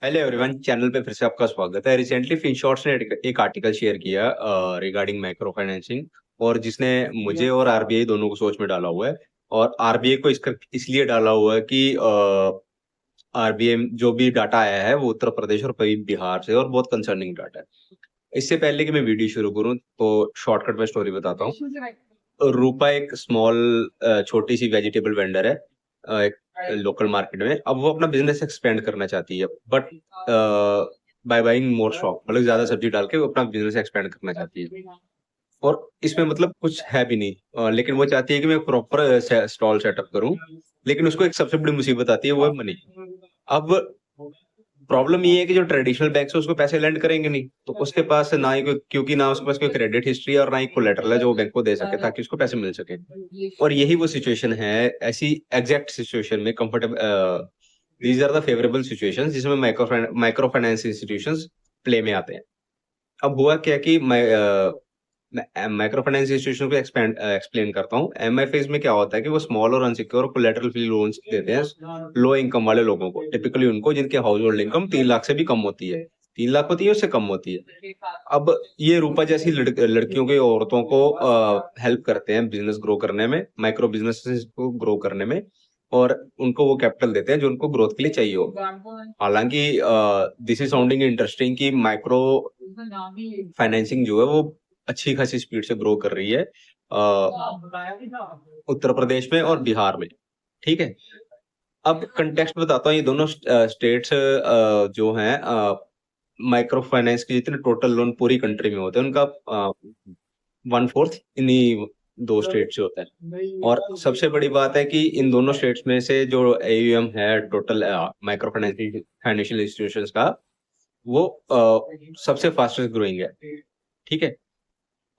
Hello everyone, channel पे फिर से आपका स्वागत है। रिसेंटली फिनशॉर्ट्स ने एक आर्टिकल शेयर किया रिगार्डिंग माइक्रो फाइनेंसिंग, और जिसने मुझे और आरबीआई दोनों को सोच में डाला हुआ है। और आरबीआई को इसका इसलिए डाला हुआ है कि आरबीआई जो भी डाटा आया है वो उत्तर प्रदेश और बिहार से, और बहुत कंसर्निंग डाटा है। इससे पहले कि मैं वीडियो शुरू करूं तो शॉर्टकट में स्टोरी बताता हूँ। रूपा एक स्मॉल छोटी सी वेजिटेबल वेंडर है एक लोकल मार्केट में। अब वो अपना बिजनेस एक्सपेंड करना चाहती है, but by buying more shop, मतलब ज्यादा सब्जी डाल के वो अपना बिजनेस एक्सपेंड करना चाहती है। और इसमें मतलब कुछ है भी नहीं, लेकिन वो चाहती है कि मैं प्रॉपर स्टॉल सेटअप करूं। लेकिन उसको एक सबसे बड़ी मुसीबत आती है, वो है मनी। अब प्रॉब्लम ये है कि जो ट्रेडिशनल बैंक है उसको पैसे लेंड करेंगे नहीं, तो उसके पास ना ही कोई, क्योंकि ना उसके पास कोई क्रेडिट हिस्ट्री है और ना ही कोलेटरल है जो वो बैंक को दे सके ताकि उसको पैसे मिल सके। और यही वो सिचुएशन है, ऐसी एग्जैक्ट सिचुएशन में comfortable, these are the favourable situation जिसमें माइक्रो फाइनेंस इंस्टीट्यूशंस प्ले में आते हैं। अब हुआ क्या कि मैं माइक्रो फाइनेंस इंस्टीट्यूशन को एक्सप्लेन करता हूँ। एमएफआईज में क्या होता है कि वो स्मॉल और अनसिक्योर कोलेटरल फ्री लोन्स देते हैं लो इनकम वाले लोगों को, टिपिकली उनको जिनके हाउस होल्ड इनकम 3 लाख से भी कम होती है। 3 लाख होती है, उससे कम होती है। अब ये रूपा जैसी लड़कियों के, औरतों को हेल्प करते हैं बिजनेस ग्रो करने में, माइक्रो बिजनेस को ग्रो करने में, और उनको वो कैपिटल देते हैं जो उनको ग्रोथ के लिए चाहिए हो। हालांकि दिस इज साउंडिंग इंटरेस्टिंग कि माइक्रो फाइनेंसिंग जो है वो अच्छी खासी स्पीड से ग्रो कर रही है उत्तर प्रदेश में और बिहार में। ठीक है, अब कंटेक्स्ट बताता हूँ। ये दोनों स्टेट्स जो हैं, माइक्रो फाइनेंस के जितने टोटल लोन पूरी कंट्री में होते हैं उनका 1/4 इन्हीं दो स्टेट से होता है। और सबसे बड़ी बात है कि इन दोनों स्टेट्स में से जो एयूएम है टोटल माइक्रो फाइनेंशियल इंस्टीट्यूशंस का, वो सबसे फास्टेस्ट ग्रोइंग है। ठीक है,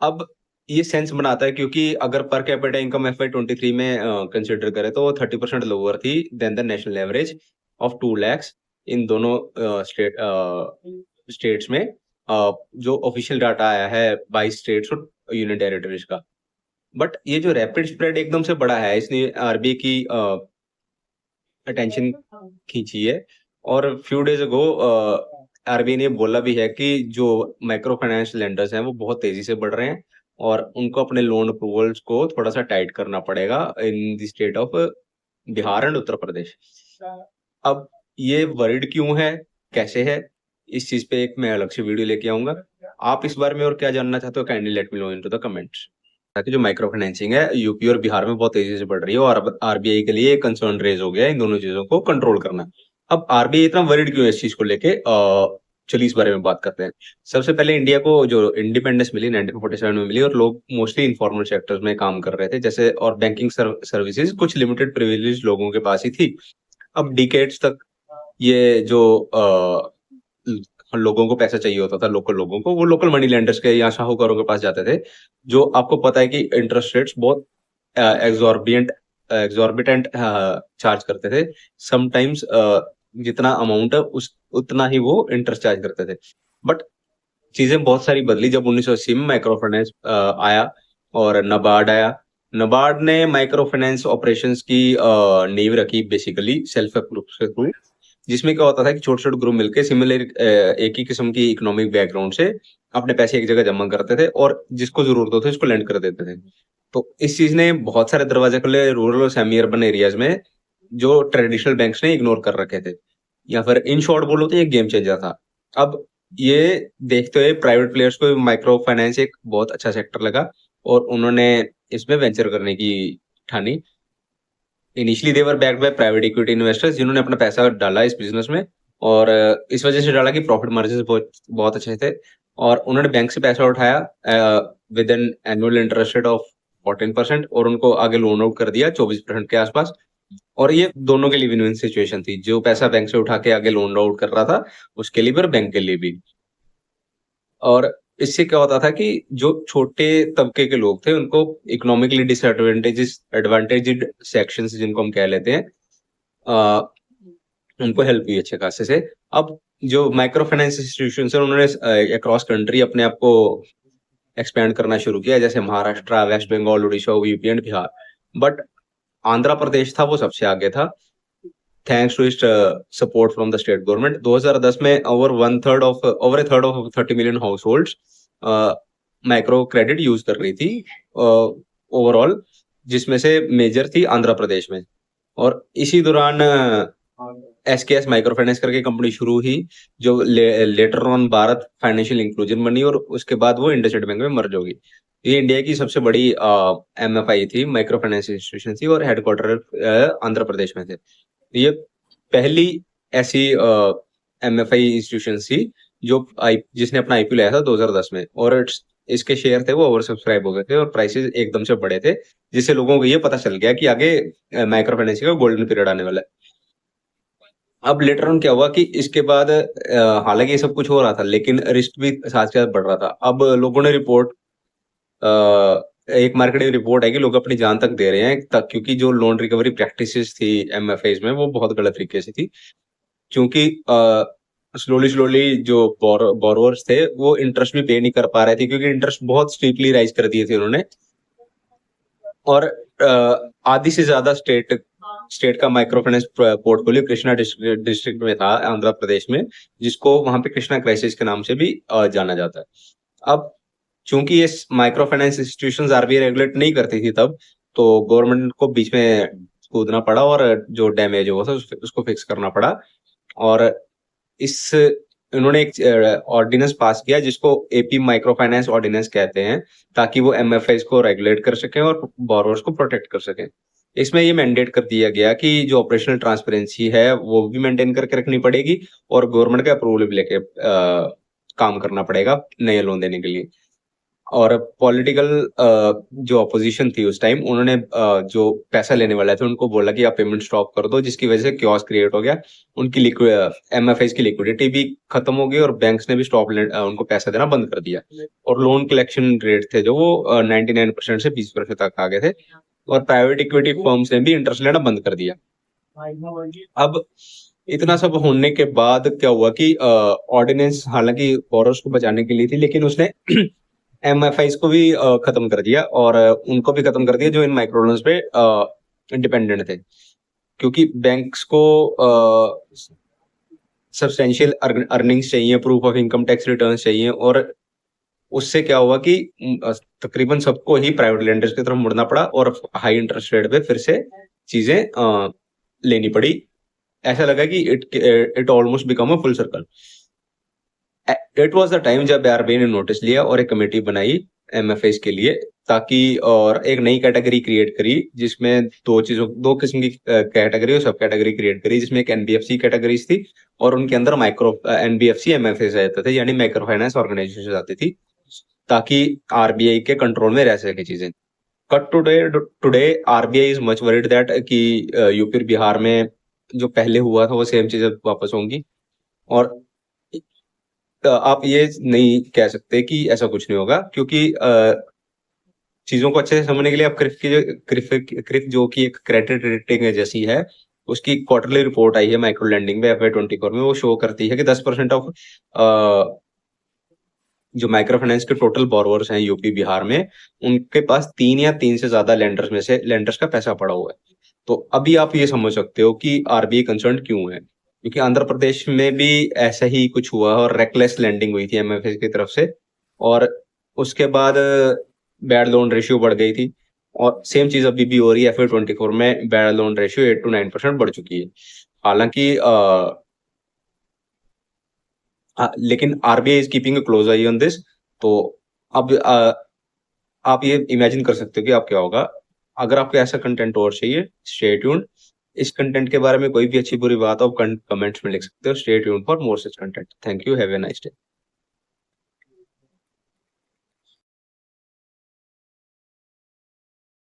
अब ये सेंस बनाता है क्योंकि अगर पर कैपिटा इनकम FY23 में कंसिडर करें तो 30% लोअर थी than the national average of 2 lakhs इन दोनों स्टेट्स में। जो ऑफिशियल डाटा आया है 22 स्टेट्स और यूनियन टेरिटरीज का। बट ये जो रैपिड स्प्रेड एकदम से बड़ा है, इसने आरबीआई की अटेंशन खींची है। और फ्यू डेज अगो आरबीआई ने बोला भी है कि जो माइक्रो फाइनेंस लेंडर्स हैं वो बहुत तेजी से बढ़ रहे हैं, और उनको अपने लोन अप्रूवल्स को थोड़ा सा टाइट करना पड़ेगा in the state of Bihar and Uttar Pradesh. अब ये वरिड क्यों है, कैसे है, इस चीज पे एक मैं अलग से वीडियो लेके आऊंगा। आप इस बारे में और क्या जानना चाहते हो, kindly let me know into the comments. ताकि जो माइक्रो फाइनेंसिंग है यूपी और बिहार में बहुत तेजी से बढ़ रही है, और अब आरबीआई के लिए कंसर्न रेज हो गया है इन दोनों चीजों को कंट्रोल करना। अब आरबीआई इतना वरिड क्यों है इस चीज को लेके, चलिए इस बारे में बात करते हैं। सबसे पहले इंडिया को जो इंडिपेंडेंस मिली 1947 में मिली, और लोग मोस्टली इनफॉर्मल सेक्टर्स में काम कर रहे थे जैसे, और बैंकिंग सर्विसेज कुछ लिमिटेड प्रिविलेज लोगों के पास ही थी। अब डिकेड्स तक ये जो लोगों को पैसा चाहिए होता था, लोकल लोगों को, वो लोकल मनी लेंडर्स के या साहूकारों के पास जाते थे, जो आपको पता है कि इंटरेस्ट रेट्स बहुत एग्जॉर्बिटेंट चार्ज करते थे। समटाइम्स जितना अमाउंट है उस उतना ही वो इंटरेस्ट चार्ज करते थे। बट चीजें बहुत सारी बदली जब 1980 में माइक्रो फाइनेंस आया और नबार्ड आया। नबार्ड ने माइक्रो फाइनेंस ऑपरेशंस की नींव रखी, बेसिकली सेल्फ हेल्प ग्रुप के थ्रू। जिसमें क्या होता था कि छोटे छोटे ग्रुप मिलकर सिमिलर एक ही किस्म की इकोनॉमिक बैकग्राउंड से अपने पैसे एक जगह जमा करते थे, और जिसको जरूरत होती उसको लेंड कर देते थे। तो इस चीज ने बहुत सारे दरवाजे खुले रूरल और सेमी अर्बन एरियाज में, जो ट्रेडिशनल बैंक्स ने इग्नोर कर रखे थे। या फिर इन शॉर्ट बोलो तो ये गेम चेंजर था। अब ये देखते हुए प्राइवेट प्लेयर्स को माइक्रो फाइनेंस एक बहुत अच्छा सेक्टर लगा, और उन्होंने इसमें वेंचर करने की ठानी। Initially they were backed by private equity investors जिन्होंने अपना पैसा डाला इस बिजनेस में, और इस वजह से डाला कि प्रॉफिट मार्जिन बहुत बहुत अच्छे थे। और उन्होंने बैंक से पैसा उठाया with an annual interest rate of 14%, और उनको आगे लोन आउट कर दिया 24% के आसपास। और ये दोनों के लिए विन विन सिचुएशन थी, जो पैसा बैंक से उठा के आगे लोन आउट कर रहा था उसके लिए भी और बैंक के लिए भी। और इससे क्या होता था कि जो छोटे तबके के लोग थे उनको इकोनॉमिकली एडवांटेजेड सेक्शंस जिनको हम कह लेते हैं, उनको हेल्प हुई अच्छे खासे से। अब जो माइक्रो फाइनेंस इंस्टीट्यूशन है उन्होंने अक्रॉस कंट्री अपने आप को एक्सपेंड करना शुरू किया, जैसे Maharashtra, west Bengal, Orissa, UP and Bihar. But Andhra Pradesh था वो सबसे आगे था। Thanks to its support from the state government 2010 में over a third of 30 million households micro credit use कर रही थी ओवरऑल, जिसमें से मेजर थी आंध्र प्रदेश में। और इसी दौरान एसकेएस माइक्रो फाइनेंस करके कंपनी शुरू हुई, जो later on Bharat financial inclusion बनी और उसके बाद वो इंडसइंड बैंक में मर्ज होगी। ये इंडिया की सबसे बड़ी एमएफआई थी, माइक्रो फाइनेंस इंस्टीट्यूशन थी, और हेडक्वार्टर आंध्र प्रदेश में थे। ये पहली ऐसी एमएफआई इंस्टीट्यूशन थी जिसने अपना आईपीओ लाया था 2010 में, और इसके शेयर थे वो ओवर सब्सक्राइब हो गए थे और प्राइसेस एकदम से बढ़े थे, जिससे लोगों को ये पता चल गया कि आगे माइक्रो फाइनेंसिंग का गोल्डन पीरियड आने वाला है। अब लेटर ऑन क्या हुआ कि इसके बाद हालांकि ये सब कुछ हो रहा था, लेकिन रिस्क भी साथ साथ बढ़ रहा था। अब लोगों ने एक मार्केटिंग रिपोर्ट है कि लोग अपनी जान तक दे रहे हैं तक, क्योंकि जो लोन रिकवरी प्रैक्टिसेस थी एमएफआईज में वो बहुत गलत तरीके से थी, क्योंकि स्लोली जो बोरोवर्स थे वो इंटरेस्ट भी पे नहीं कर पा रहे थे, क्योंकि इंटरेस्ट बहुत स्ट्रिक्टली राइज कर दिए थे उन्होंने। और आधी से ज्यादा स्टेट का micro finance portfolio Krishna district में था, आंध्र प्रदेश में, जिसको वहां पे कृष्णा क्राइसिस के नाम से भी जाना जाता है। अब चूंकि ये micro finance institutions RBI regulate नहीं करती थी तब, तो गवर्नमेंट को बीच में कूदना पड़ा और जो डैमेज हुआ था उसको फिक्स करना पड़ा। और इन्होंने एक ऑर्डिनेंस पास किया जिसको एपी माइक्रो फाइनेंस ऑर्डिनेंस कहते हैं, ताकि वो एमएफआईज को रेगुलेट कर सकें और बोरोवर्स को प्रोटेक्ट कर सकें। इसमें ये मैंडेट कर दिया गया कि जो ऑपरेशनल ट्रांसपेरेंसी है वो भी मेंटेन करके रखनी पड़ेगी और गवर्नमेंट का अप्रूवल भी लेके काम करना पड़ेगा नए लोन देने के लिए। और पॉलिटिकल जो अपोजिशन थी उस टाइम, उन्होंने जो पैसा लेने वाले थे उनको बोला कि आप पेमेंट स्टॉप कर दो, जिसकी वजह से क्योस क्रिएट हो गया। उनकी एमएफआईज की लिक्विडिटी भी खत्म हो गई और बैंक्स ने भी उनको पैसा देना बंद कर दिया। और लोन कलेक्शन रेट थे जो वो 99% से 20% तक आ गए थे, और प्राइवेट इक्विटी फर्म्स ने भी इंटरेस्ट लेना बंद कर दिया। अब इतना सब होने के बाद क्या हुआ कि ऑर्डिनेंस हालांकि बोरोवर्स को बचाने के लिए थी, लेकिन उसने एमएफआईज को भी खत्म कर दिया, और उनको भी खत्म कर दिया जो इन माइक्रो लोन्स पे डिपेंडेंट थे, क्योंकि बैंक्स को सब्सटेंशियल अर्निंग्स चाहिए, proof of income tax return चाहिए। और उससे क्या हुआ कि तकरीबन सबको ही प्राइवेट लेंडर्स की तरफ मुड़ना पड़ा और हाई इंटरेस्ट रेट पे फिर से चीजें लेनी पड़ी। ऐसा लगा कि it almost become a full circle. It was the time जब आरबीआई ने नोटिस लिया और एक कमेटी बनाई एमएफआईज के लिए, ताकि और एक नई कैटेगरी क्रिएट करी, जिसमें दो किस्म की कैटेगरी और सब कैटेगरी क्रिएट करी, जिसमें एक एनबीएफसी कैटेगरीज थी और उनके अंदर माइक्रो एनबीएफसी एमएफआईज आते थे, यानी माइक्रो फाइनेंस ऑर्गेनाइजेशन आती थी, ताकि आरबीआई के कंट्रोल में रह सके चीजें। Cut today RBI is much worried that कि यूपी बिहार में जो पहले हुआ था वो सेम चीजें वापस होंगी। और आप ये नहीं कह सकते कि ऐसा कुछ नहीं होगा, क्योंकि चीजों को अच्छे से समझने के लिए आप क्रिफ जो कि एक क्रेडिट रेटिंग जैसी है, उसकी क्वार्टरली रिपोर्ट आई है माइक्रो लैंडिंग में FY24 में। वो शो करती है कि 10% ऑफ जो माइक्रो फाइनेंस के टोटल बोरोवर्स हैं यूपी बिहार में, उनके पास 3 से ज्यादा लेंडर्स का पैसा पड़ा हुआ है। तो अभी आप ये समझ सकते हो कि आरबीआई कंसर्न क्यों है, क्योंकि आंध्र प्रदेश में भी ऐसा ही कुछ हुआ और रेकलेस लैंडिंग हुई थी एमएफआई की तरफ से, और उसके बाद बैड लोन रेशियो बढ़ गई थी। और सेम चीज अभी भी हो रही है, FY24 में बैड लोन रेशियो 8 to 9% बढ़ चुकी है। हालांकि लेकिन RBI is keeping a close I on this. तो अब आप ये इमेजिन कर सकते हो कि आप क्या होगा अगर आपको ऐसा कंटेंट और चाहिए। Stay tuned. इस कंटेंट के बारे में कोई भी अच्छी बुरी बात हो कमेंट्स में लिख सकते हो। Stay tuned for more such content. Thank you. Have a nice day.